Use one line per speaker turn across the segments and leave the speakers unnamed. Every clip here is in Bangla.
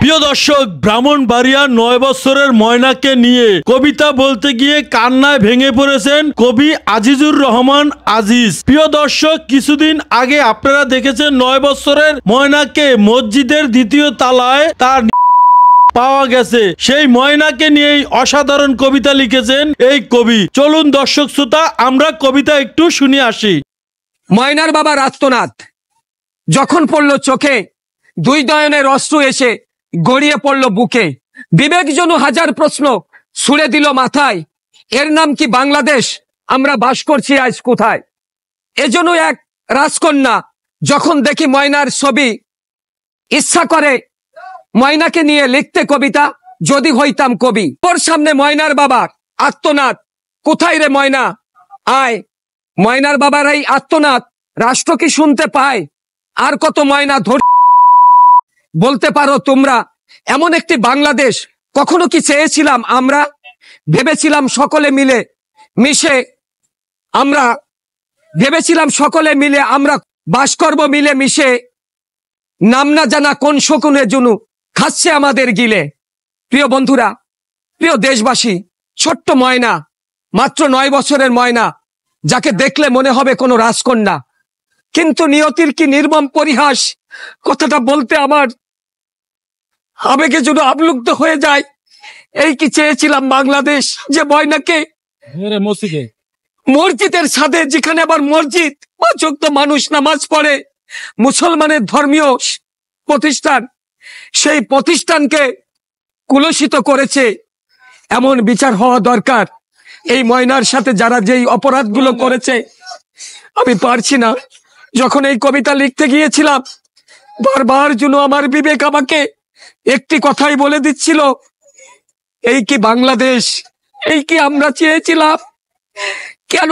প্রিয় দর্শক, ব্রাহ্মণবাড়িয়া 9 বছরের ময়নাকে নিয়ে কবিতা বলতে গিয়ে কান্নায় ভেঙে পড়েছেন কবি আজিজুর রহমান আজিজ। প্রিয় দর্শক, কিছুদিন আগে আপনারা দেখেছেন 9 বছরের ময়নাকে মসজিদের দ্বিতীয় তলায় তার পাওয়া গেছে। সেই ময়নাকে নিয়েই অসাধারণ কবিতা লিখেছেন এই কবি। চলুন দর্শক শ্রোতা, আমরা কবিতা একটু শুনে আসি।
ময়নার বাবার আর্তনাদ যখন পড়ল চোখে, দুই নয়নের অশ্রু এসে গড়িয়ে পড়ল বুকে। বিবেক যেন হাজার প্রশ্ন ছুড়ে দিল মাথায়, এর নাম কি বাংলাদেশ, আমরা বাস করছি আজ কোথায়। এজন্য এক রাজকন্যা যখন দেখি ময়নার ছবি, ইচ্ছা করে ময়নাকে নিয়ে লিখতে কবিতা, যদি হইতাম কবি। ওর সামনে ময়নার বাবার আর্তনাদ, কোথায় রে ময়না আয়। ময়নার বাবার এই আর্তনাদ রাষ্ট্র কি শুনতে পায়? আর কত ময়না ধর বলতে পারো তোমরা, এমন একটি বাংলাদেশ কখনো কি চেয়েছিলাম আমরা? ভেবেছিলাম সকলে মিলে মিশে আমরা আমরা বাস করব মিলে মিশে, নাম না জানা কোন শকুনের জন্য খাচ্ছে আমাদের গিলে। প্রিয় বন্ধুরা, প্রিয় দেশবাসী, ছোট্ট ময়না, মাত্র 9 বছরের ময়না, যাকে দেখলে মনে হবে কোনো রাজকন্যা, কিন্তু নিয়তির কি নির্মম পরিহাস। কথাটা বলতে আমার আবেগে যেন আপ্লুত হয়ে যায়। এই কি চেয়েছিলাম বাংলাদেশ, যে ময়নাকে মসজিদের ছাদে, যেখানে আবার মসজিদ, 5 ওয়াক্ত মানুষ নামাজ পড়ে, মুসলমানের ধর্মীয় প্রতিষ্ঠান, সেই প্রতিষ্ঠানকে কুলুষিত করেছে। এমন বিচার হওয়া দরকার। এই ময়নার সাথে যারা যেই অপরাধগুলো করেছে, আমি পারছি না। যখন এই কবিতা লিখতে গিয়েছিলাম, বারবার যেন আমার বিবেক আমাকে একটি কথাই বলে দিচ্ছিল, এই কি বাংলাদেশ, এই কি আমরা চেয়েছিলাম? কেন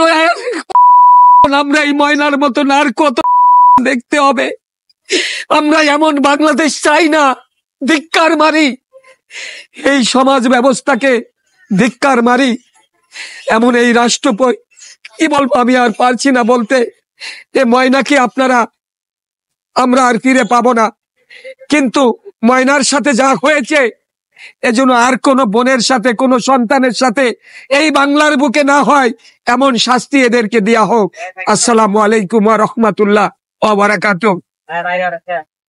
আমরা এই ময়নার মতন আর কত দেখতে হবে? আমরা এমন বাংলাদেশ চাই না। ধিক্কার মারি, এই সমাজ ব্যবস্থাকে ধিক্কার মারি। এমন এই রাষ্ট্র, কি বলবো, আমি আর পারছি না বলতে। এ ময়নাকে আমরা আর ফিরে পাবো না। কিন্তু ময়নার সাথে যা হয়েছে, এজন্য আর কোনো বোনের সাথে, কোনো সন্তানের সাথে এই বাংলার বুকে না হয়, এমন শাস্তি এদেরকে দেয়া হোক। আসসালামু আলাইকুম ওয়া রাহমাতুল্লাহ ওয়া বারাকাতুহু।